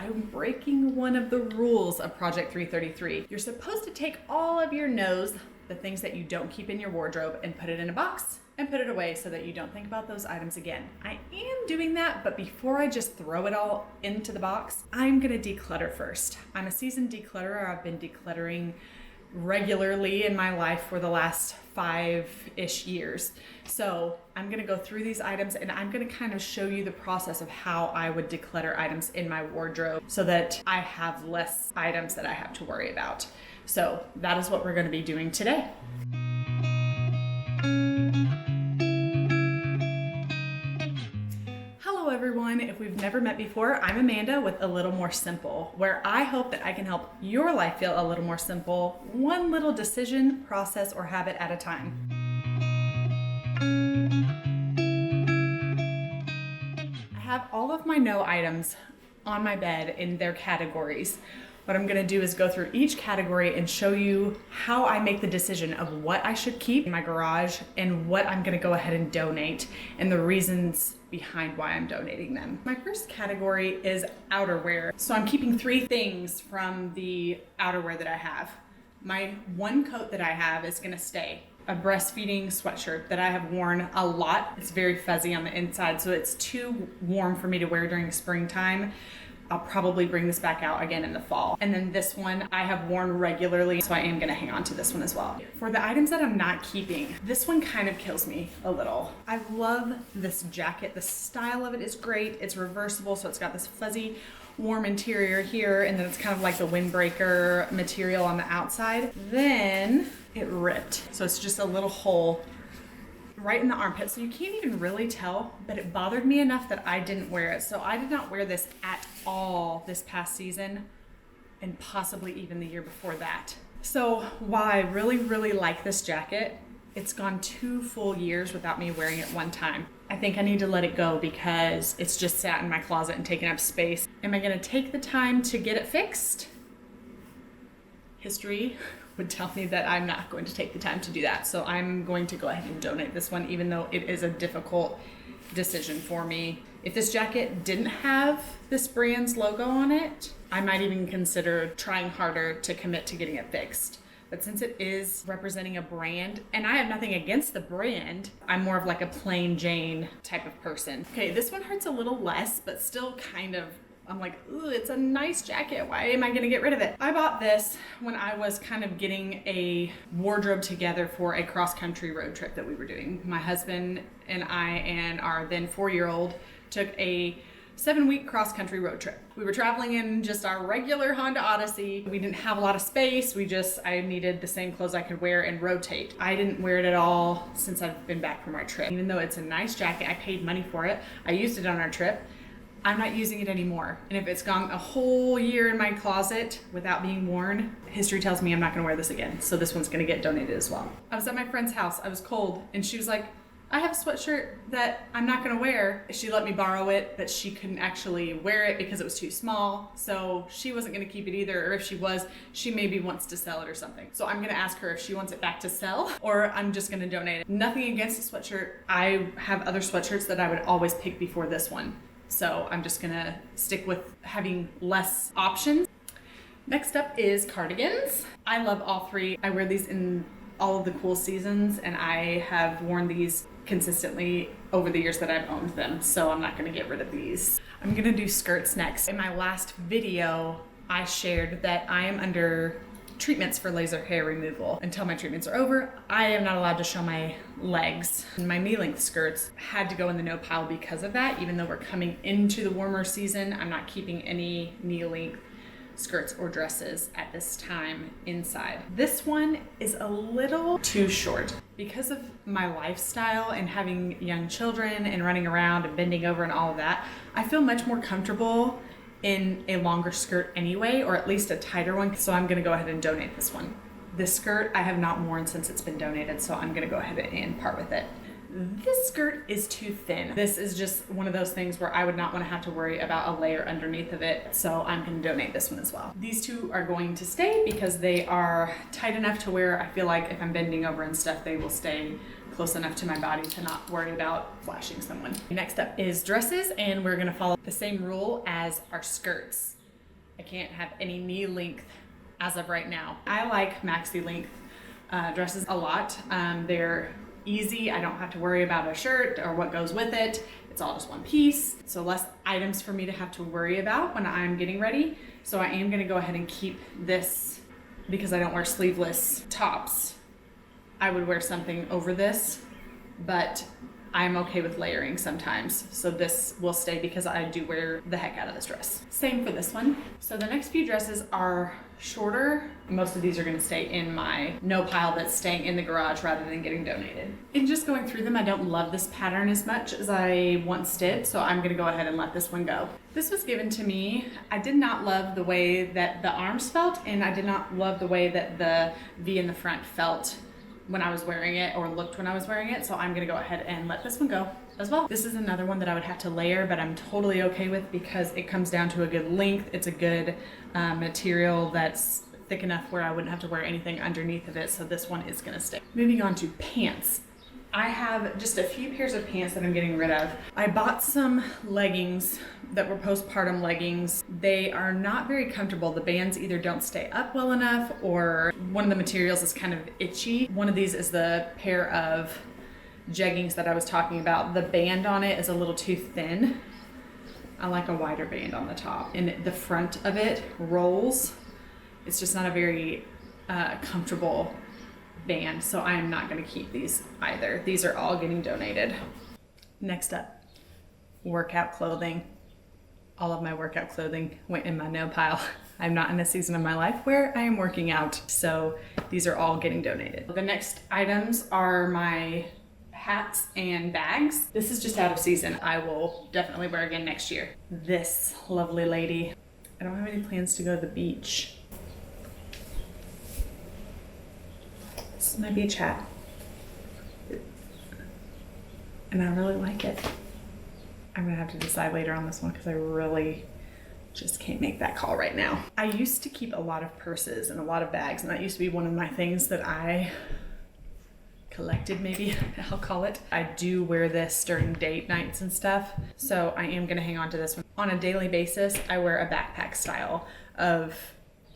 I'm breaking one of the rules of Project 333. You're supposed to take all of your no's, the things that you don't keep in your wardrobe, and put it in a box and put it away so that you don't think about those items again. I am doing that, but before I just throw it all into the box, I'm gonna declutter first. I'm a seasoned declutterer. I've been decluttering regularly in my life for the last 5-ish years. So I'm gonna go through these items and I'm gonna kind of show you the process of how I would declutter items in my wardrobe so that I have less items that I have to worry about. So that is what we're gonna be doing today. Hello everyone, if we've never met before, I'm Amanda with A Little More Simple, where I hope that I can help your life feel a little more simple, one little decision, process, or habit at a time. I have all of my no items on my bed in their categories. What I'm gonna do is go through each category and show you how I make the decision of what I should keep in my garage and what I'm gonna go ahead and donate and the reasons behind why I'm donating them. My first category is outerwear. So I'm keeping 3 things from the outerwear that I have. My one coat that I have is gonna stay. A breastfeeding sweatshirt that I have worn a lot. It's very fuzzy on the inside, so it's too warm for me to wear during springtime. I'll probably bring this back out again in the fall. And then this one I have worn regularly, so I am gonna hang on to this one as well. For the items that I'm not keeping, this one kind of kills me a little. I love this jacket. The style of it is great. It's reversible, so it's got this fuzzy, warm interior here, and then it's kind of like the windbreaker material on the outside. Then it ripped. So it's just a little hole right in the armpit, so you can't even really tell, but it bothered me enough that I didn't wear it. So I did not wear this at all this past season, and possibly even the year before that. So while I really, really like this jacket, it's gone 2 full years without me wearing it one time. I think I need to let it go because it's just sat in my closet and taken up space. Am I gonna take the time to get it fixed? History would tell me that I'm not going to take the time to do that. So I'm going to go ahead and donate this one, even though it is a difficult decision for me. If this jacket didn't have this brand's logo on it, I might even consider trying harder to commit to getting it fixed. But since it is representing a brand, and I have nothing against the brand, I'm more of like a plain Jane type of person. Okay, this one hurts a little less, but still kind of, I'm like, ooh, it's a nice jacket. Why am I gonna get rid of it? I bought this when I was kind of getting a wardrobe together for a cross-country road trip that we were doing. My husband and I and our then 4-year-old took a 7-week cross-country road trip. We were traveling in just our regular Honda Odyssey. We didn't have a lot of space. I needed the same clothes I could wear and rotate. I didn't wear it at all since I've been back from our trip. Even though it's a nice jacket, I paid money for it. I used it on our trip. I'm not using it anymore. And if it's gone a whole year in my closet without being worn, history tells me I'm not gonna wear this again. So this one's gonna get donated as well. I was at my friend's house, I was cold, and she was like, I have a sweatshirt that I'm not gonna wear. She let me borrow it, but she couldn't actually wear it because it was too small. So she wasn't gonna keep it either, or if she was, she maybe wants to sell it or something. So I'm gonna ask her if she wants it back to sell, or I'm just gonna donate it. Nothing against the sweatshirt. I have other sweatshirts that I would always pick before this one. So I'm just gonna stick with having less options. Next up is cardigans. I love all 3. I wear these in all of the cool seasons, and I have worn these consistently over the years that I've owned them. So I'm not gonna get rid of these. I'm gonna do skirts next. In my last video, I shared that I am under treatments for laser hair removal. Until my treatments are over, I am not allowed to show my legs. My knee-length skirts had to go in the no pile because of that. Even though we're coming into the warmer season, I'm not keeping any knee-length skirts or dresses at this time inside. This one is a little too short. Because of my lifestyle and having young children and running around and bending over and all of that, I feel much more comfortable in a longer skirt anyway, or at least a tighter one, so I'm gonna go ahead and donate this one. This skirt I have not worn since it's been donated, so I'm gonna go ahead and part with it. This skirt is too thin. This is just one of those things where I would not want to have to worry about a layer underneath of it, so I'm going to donate this one as well. These 2 are going to stay because they are tight enough to wear. I feel like if I'm bending over and stuff, they will stay close enough to my body to not worry about flashing someone. Next up is dresses, and we're going to follow the same rule as our skirts. I can't have any knee length as of right now. I like maxi length dresses a lot. They're easy. I don't have to worry about a shirt or what goes with it. It's all just one piece. So less items for me to have to worry about when I'm getting ready. So I am gonna go ahead and keep this because I don't wear sleeveless tops. I would wear something over this, but I'm okay with layering sometimes. So this will stay because I do wear the heck out of this dress. Same for this one. So the next few dresses are shorter. Most of these are gonna stay in my no pile that's staying in the garage rather than getting donated. In just going through them, I don't love this pattern as much as I once did, so I'm gonna go ahead and let this one go. This was given to me. I did not love the way that the arms felt, and I did not love the way that the V in the front felt when I was wearing it or looked when I was wearing it, so I'm gonna go ahead and let this one go as well. This is another one that I would have to layer, but I'm totally okay with because it comes down to a good length. It's a good material that's thick enough where I wouldn't have to wear anything underneath of it, so this one is gonna stay. Moving on to pants. I have just a few pairs of pants that I'm getting rid of. I bought some leggings that were postpartum leggings. They are not very comfortable. The bands either don't stay up well enough or one of the materials is kind of itchy. One of these is the pair of jeggings that I was talking about. The band on it is a little too thin. I like a wider band on the top, and the front of it rolls. It's just not a very comfortable band, so I am not going to keep these either. These are all getting donated. Next up, workout clothing. All of my workout clothing went in my no pile. I'm not in a season of my life where I am working out, so these are all getting donated. The next items are my hats and bags. This is just out of season. I will definitely wear again next year. This lovely lady. I don't have any plans to go to the beach. This is my beach hat. And I really like it. I'm gonna have to decide later on this one because I really just can't make that call right now. I used to keep a lot of purses and a lot of bags, and that used to be one of my things that I collected, maybe I'll call it. I do wear this during date nights and stuff, so I am gonna hang on to this one. On a daily basis, I wear a backpack style of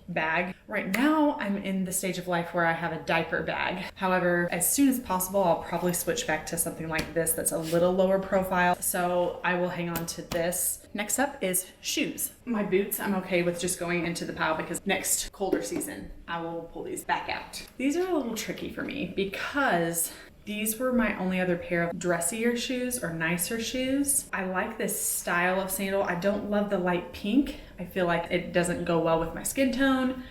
bag. Right now, I'm in the stage of life where I have a diaper bag. However, as soon as possible, I'll probably switch back to something like this that's a little lower profile. So I will hang on to this. Next up is shoes. My boots, I'm okay with just going into the pile because next colder season, I will pull these back out. These are a little tricky for me because these were my only other pair of dressier shoes or nicer shoes. I like this style of sandal. I don't love the light pink. I feel like it doesn't go well with my skin tone.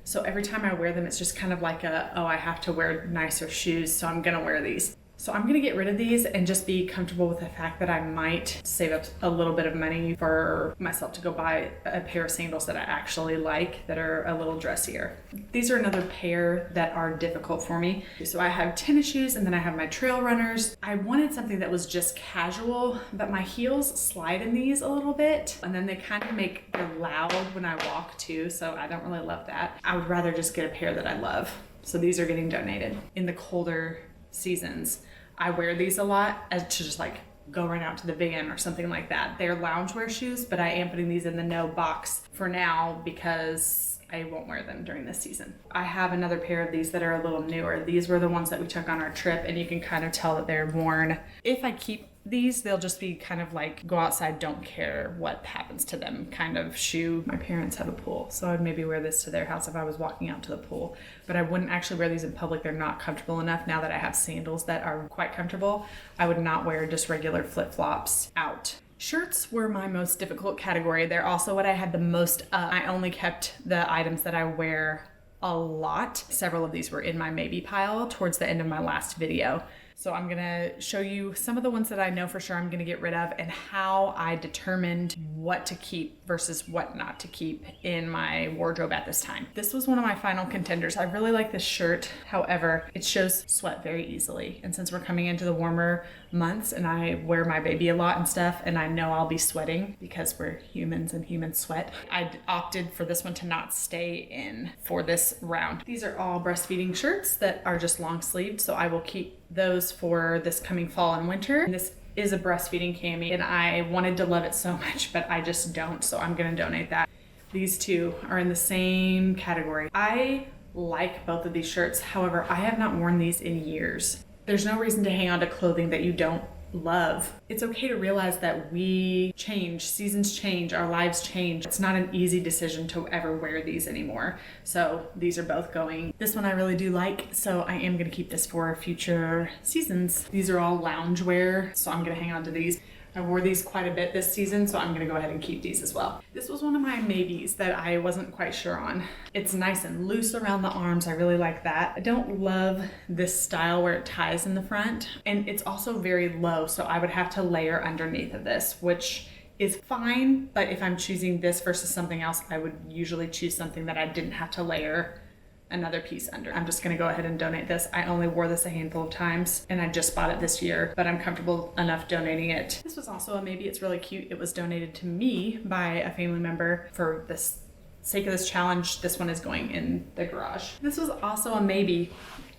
So every time I wear them, it's just kind of like oh, I have to wear nicer shoes, so I'm gonna wear these. So I'm gonna get rid of these and just be comfortable with the fact that I might save up a little bit of money for myself to go buy a pair of sandals that I actually like that are a little dressier. These are another pair that are difficult for me. So I have tennis shoes and then I have my trail runners. I wanted something that was just casual, but my heels slide in these a little bit and then they kind of they're loud when I walk too, so I don't really love that. I would rather just get a pair that I love. So these are getting donated. In the colder seasons, I wear these a lot as to just like go right out to the van or something like that. They're loungewear shoes, but I am putting these in the no box for now because I won't wear them during this season. I have another pair of these that are a little newer. These were the ones that we took on our trip, and you can kind of tell that they're worn. If I keep these, they'll just be kind of like go outside, don't care what happens to them kind of shoe. My parents have a pool, so I'd maybe wear this to their house if I was walking out to the pool, but I wouldn't actually wear these in public. They're not comfortable enough. Now that I have sandals that are quite comfortable, I would not wear just regular flip-flops out. Shirts were my most difficult category. They're also what I had the most I only kept the items that I wear a lot. Several of these were in my maybe pile towards the end of my last video. So I'm gonna show you some of the ones that I know for sure I'm gonna get rid of and how I determined what to keep versus what not to keep in my wardrobe at this time. This was one of my final contenders. I really like this shirt. However, it shows sweat very easily. And since we're coming into the warmer months and I wear my baby a lot and stuff, and I know I'll be sweating because we're humans and humans sweat, I opted for this one to not stay in for this round. These are all breastfeeding shirts that are just long sleeved, so I will keep those for this coming fall and winter. And this is a breastfeeding cami and I wanted to love it so much, but I just don't, so I'm gonna donate that. These two are in the same category. I like both of these shirts. However, I have not worn these in years. There's no reason to hang on to clothing that you don't love. It's okay to realize that we change, seasons change, our lives change. It's not an easy decision to ever wear these anymore. So these are both going. This one I really do like, so I am gonna keep this for future seasons. These are all loungewear, so I'm gonna hang on to these. I wore these quite a bit this season, so I'm gonna go ahead and keep these as well. This was one of my maybes that I wasn't quite sure on. It's nice and loose around the arms. I really like that. I don't love this style where it ties in the front, and it's also very low, so I would have to layer underneath of this, which is fine, but if I'm choosing this versus something else, I would usually choose something that I didn't have to layer another piece under. I'm just gonna go ahead and donate this. I only wore this a handful of times and I just bought it this year, but I'm comfortable enough donating it. This was also a maybe. It's really cute. It was donated to me by a family member for this sake of this challenge. This one is going in the garage. This was also a maybe,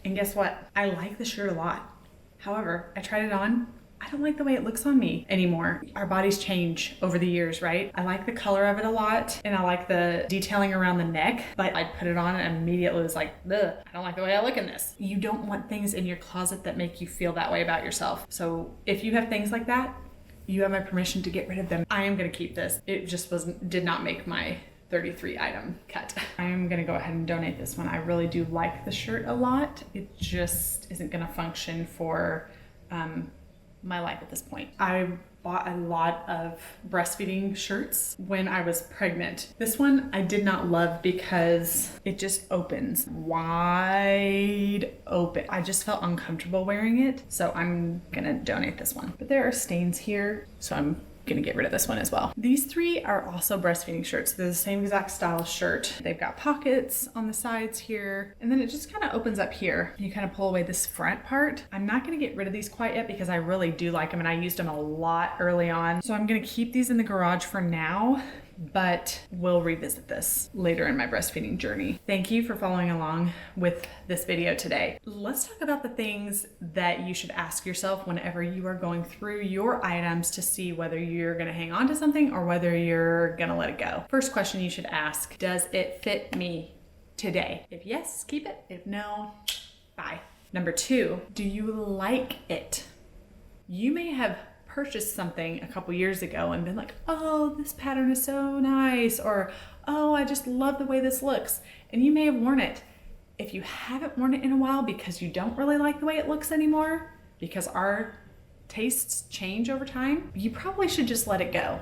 and guess what? I like the shirt a lot. However, I tried it on. I don't like the way it looks on me anymore. Our bodies change over the years, right? I like the color of it a lot, and I like the detailing around the neck, but I put it on and immediately was like, ugh, I don't like the way I look in this. You don't want things in your closet that make you feel that way about yourself. So if you have things like that, you have my permission to get rid of them. I am gonna keep this. It just did not make my 33 item cut. I am gonna go ahead and donate this one. I really do like the shirt a lot. It just isn't gonna function for my life at this point. I bought a lot of breastfeeding shirts when I was pregnant. This one I did not love because it just opens wide open. I just felt uncomfortable wearing it, so I'm gonna donate this one. But there are stains here, so I'm gonna get rid of this one as well. These three are also breastfeeding shirts. They're the same exact style shirt. They've got pockets on the sides here, and then it just kind of opens up here. You kind of pull away this front part. I'm not gonna get rid of these quite yet because I really do like them and I used them a lot early on. So I'm gonna keep these in the garage for now, but we'll revisit this later in my breastfeeding journey. Thank you for following along with this video today. Let's talk about the things that you should ask yourself whenever you are going through your items to see whether you're gonna hang on to something or whether you're gonna let it go. First question you should ask, does it fit me today? If yes, keep it. If no, bye. Number two, do you like it? You may have purchased something a couple years ago and been like, oh, this pattern is so nice, or oh, I just love the way this looks, and you may have worn it. If you haven't worn it in a while because you don't really like the way it looks anymore, because our tastes change over time, you probably should just let it go.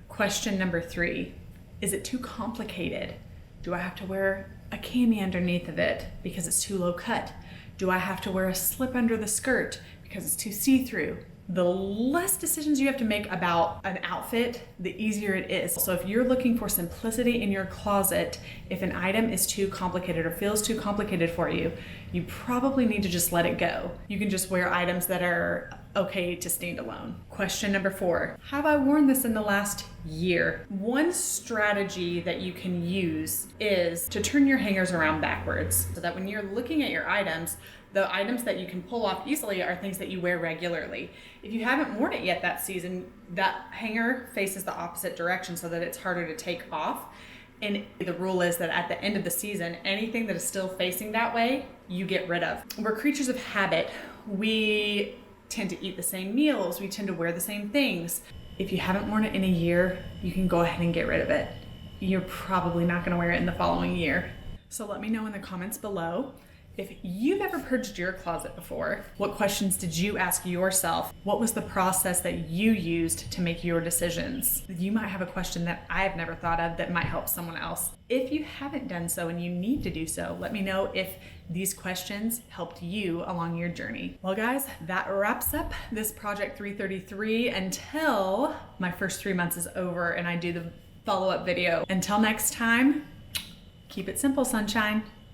Question number three, is it too complicated? Do I have to wear a cami underneath of it because it's too low cut? Do I have to wear a slip under the skirt because it's too see-through? The less decisions you have to make about an outfit, the easier it is. So if you're looking for simplicity in your closet, if an item is too complicated or feels too complicated for you, you probably need to just let it go. You can just wear items that are okay to stand alone. Question number four, have I worn this in the last year? One strategy that you can use is to turn your hangers around backwards so that when you're looking at your items, the items that you can pull off easily are things that you wear regularly. If you haven't worn it yet that season, that hanger faces the opposite direction so that it's harder to take off. And the rule is that at the end of the season, anything that is still facing that way, you get rid of. We're creatures of habit. We tend to eat the same meals. We tend to wear the same things. If you haven't worn it in a year, you can go ahead and get rid of it. You're probably not gonna wear it in the following year. So let me know in the comments below if you've ever purged your closet before. What questions did you ask yourself? What was the process that you used to make your decisions? You might have a question that I've never thought of that might help someone else. If you haven't done so and you need to do so, let me know if these questions helped you along your journey. Well guys, that wraps up this Project 333 until my first 3 months is over and I do the follow-up video. Until next time, keep it simple, sunshine.